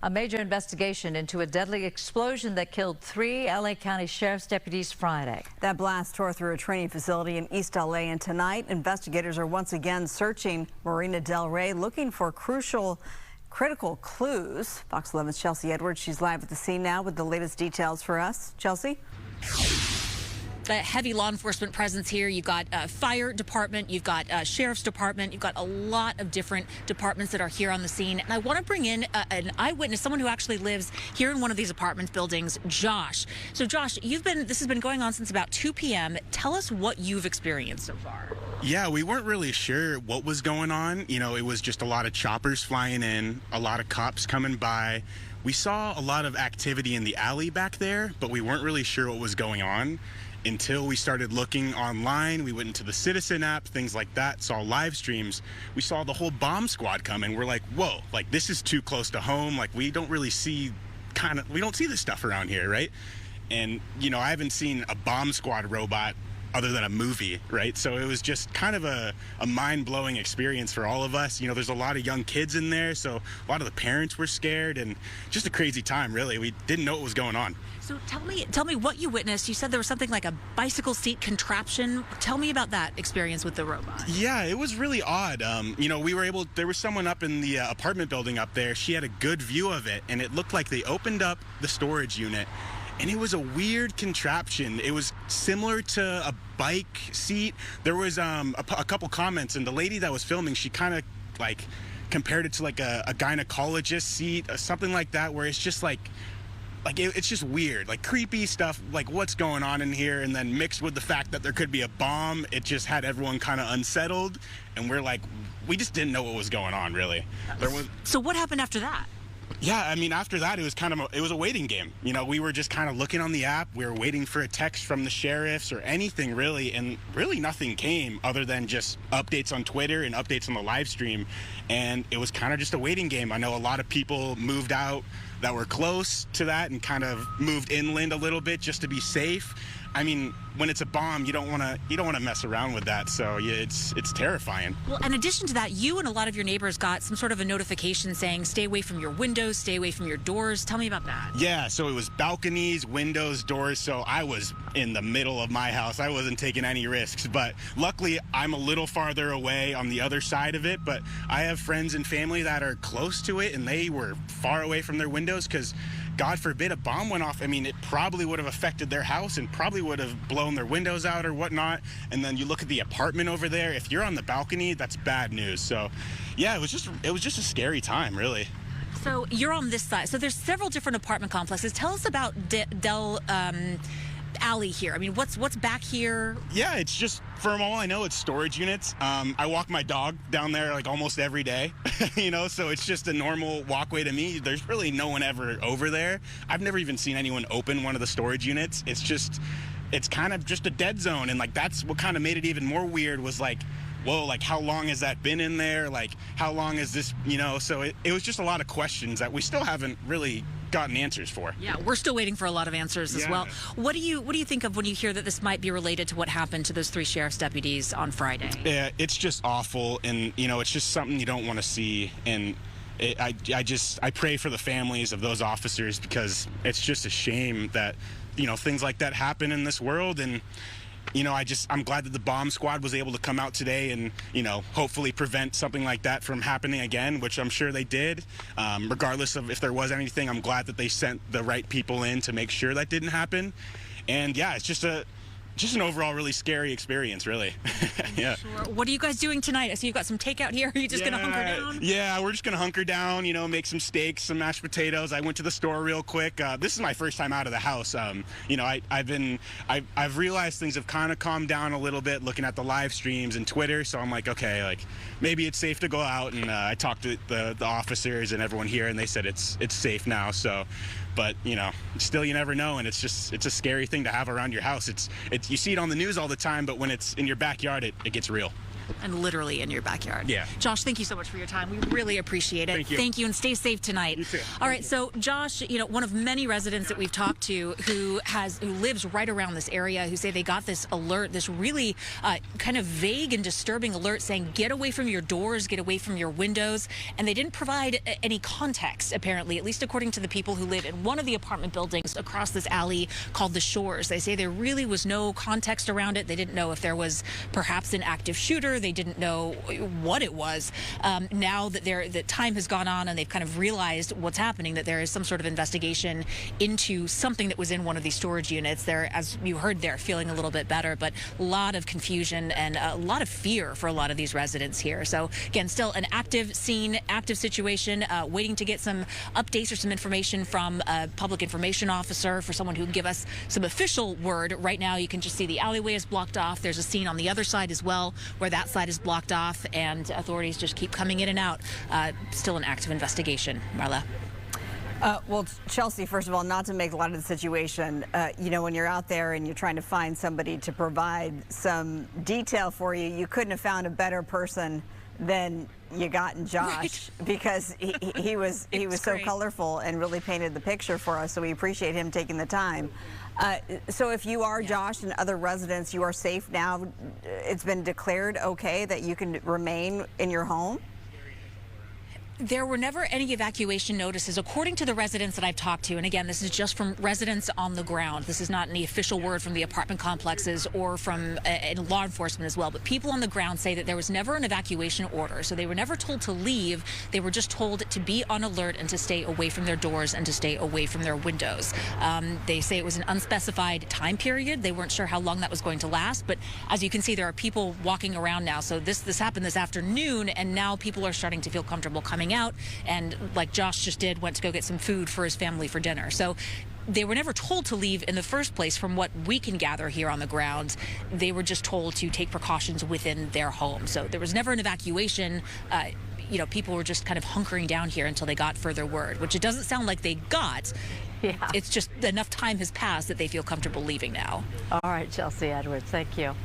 A major investigation into a deadly explosion that killed 3 LA County Sheriff's deputies Friday. That blast tore through a training facility in East LA, and tonight investigators are once again searching Marina Del Rey, looking for critical clues. Fox 11's Chelsea Edwards, she's live at the scene now with the latest details for us. Chelsea? A heavy law enforcement presence here. You've got fire department, you've got sheriff's department, you've got a lot of different departments that are here on the scene. And I want to bring in an eyewitness, someone who actually lives here in one of these apartment buildings, Josh. So Josh, this has been going on since about 2 p.m. Tell us what you've experienced so far. Yeah, we weren't really sure what was going on. You know, it was just a lot of choppers flying in, a lot of cops coming by. We saw a lot of activity in the alley back there, but we weren't really sure what was going on until we started looking online. We went into the Citizen app, things like that, saw live streams. We saw the whole bomb squad come in. We're like, whoa, like this is too close to home. Like we don't really see we don't see this stuff around here, right? And, you know, I haven't seen a bomb squad robot other than a movie, right? So it was just kind of a mind-blowing experience for all of us. You know, there's a lot of young kids in there, so a lot of the parents were scared, and just a crazy time, really. We didn't know what was going on. So tell me what you witnessed. You said there was something like a bicycle seat contraption. Tell me about that experience with the robot. Yeah, it was really odd. You know, there was someone up in the apartment building up there. She had a good view of it, and it looked like they opened up the storage unit, and it was a weird contraption. It was similar to a bike seat. There was a couple comments, and the lady that was filming, she kind of like compared it to like a gynecologist seat, something like that, where it's just it's just weird, like creepy stuff, like what's going on in here, and then mixed with the fact that there could be a bomb, it just had everyone kind of unsettled, and we just didn't know what was going on, really. So what happened after that? Yeah, I mean, after that, it was a waiting game. You know, we were just kind of looking on the app. We were waiting for a text from the sheriffs or anything, really, and really nothing came other than just updates on Twitter and updates on the live stream, and it was kind of just a waiting game. I know a lot of people moved out that were close to that and kind of moved inland a little bit just to be safe. I mean, when it's a bomb, you don't want to mess around with that. So yeah, it's terrifying. Well, in addition to that, you and a lot of your neighbors got some sort of a notification saying, stay away from your windows, stay away from your doors. Tell me about that. Yeah, so it was balconies, windows, doors. So I was in the middle of my house. I wasn't taking any risks, but luckily I'm a little farther away on the other side of it. But I have friends and family that are close to it, and they were far away from their windows because, God forbid, a bomb went off. I mean, it probably would have affected their house and probably would have blown their windows out or whatnot. And then you look at the apartment over there. If you're on the balcony, that's bad news. So, yeah, it was just a scary time, really. So you're on this side. So there's several different apartment complexes. Tell us about Del Alley here. I mean, what's back here? Yeah, it's just, from all I know, it's storage units. I walk my dog down there like almost every day, you know, so it's just a normal walkway to me. There's really no one ever over there. I've never even seen anyone open one of the storage units. It's kind of just a dead zone, and like that's what kind of made it even more weird was like, whoa, like how long has that been in there? Like how long is this, you know? So it was just a lot of questions that we still haven't really gotten answers for. Yeah, we're still waiting for a lot of answers as well. What do you think of when you hear that this might be related to what happened to those 3 sheriff's deputies on Friday? Yeah, it's just awful, and you know, it's just something you don't want to see, and I pray for the families of those officers because it's just a shame that, you know, things like that happen in this world. And you know, I'm glad that the bomb squad was able to come out today and, you know, hopefully prevent something like that from happening again, which I'm sure they did. Regardless of if there was anything, I'm glad that they sent the right people in to make sure that didn't happen. And yeah, it's just an overall really scary experience, really. Yeah. Sure. What are you guys doing tonight? I see you've got some takeout here. Are you just gonna hunker down? Yeah, we're just gonna hunker down, you know, make some steaks, some mashed potatoes. I went to the store real quick. This is my first time out of the house. You know, I've realized things have kind of calmed down a little bit looking at the live streams and Twitter, so I'm like, okay, like maybe it's safe to go out, and I talked to the officers and everyone here, and they said it's safe now. So, but you know, still you never know, and it's a scary thing to have around your house. You see it on the news all the time, but when it's in your backyard, it gets real. And literally in your backyard. Yeah. Josh, thank you so much for your time. We really appreciate it. Thank you. And stay safe tonight. You too. All right, so Josh, one of many residents that we've talked to who lives right around this area, who say they got this alert, this really kind of vague and disturbing alert saying, get away from your doors, get away from your windows. And they didn't provide any context, apparently, at least according to the people who live in one of the apartment buildings across this alley called the Shores. They say there really was no context around it. They didn't know if there was perhaps an active shooter. They didn't know what it was. Now that time has gone on and they've kind of realized what's happening, that there is some sort of investigation into something that was in one of these storage units. They're, as you heard, they're feeling a little bit better, but a lot of confusion and a lot of fear for a lot of these residents here. So again, still an active scene, active situation, waiting to get some updates or some information from a public information officer, for someone who can give us some official word. Right now, you can just see the alleyway is blocked off. There's a scene on the other side as well, where that side is blocked off, and authorities just keep coming in and out. Still an active investigation. Marla. Well, Chelsea, first of all, not to make light of the situation, when you're out there and you're trying to find somebody to provide some detail for you, you couldn't have found a better person than you got in Josh, right? Because he was so colorful and really painted the picture for us. So we appreciate him taking the time. So if you are Josh and other residents, you are safe now. It's been declared okay that you can remain in your home. There were never any evacuation notices, according to the residents that I've talked to. And again, this is just from residents on the ground. This is not any official word from the apartment complexes or from law enforcement as well. But people on the ground say that there was never an evacuation order. So they were never told to leave. They were just told to be on alert and to stay away from their doors and to stay away from their windows. They say it was an unspecified time period. They weren't sure how long that was going to last. But as you can see, there are people walking around now. So this happened this afternoon, and now people are starting to feel comfortable coming out, and like Josh just did, went to go get some food for his family for dinner. So they were never told to leave in the first place. From what we can gather here on the ground, they were just told to take precautions within their home. So there was never an evacuation. People were just kind of hunkering down here until they got further word, which it doesn't sound like they got. Yeah. It's just enough time has passed that they feel comfortable leaving now. All right, Chelsea Edwards, thank you.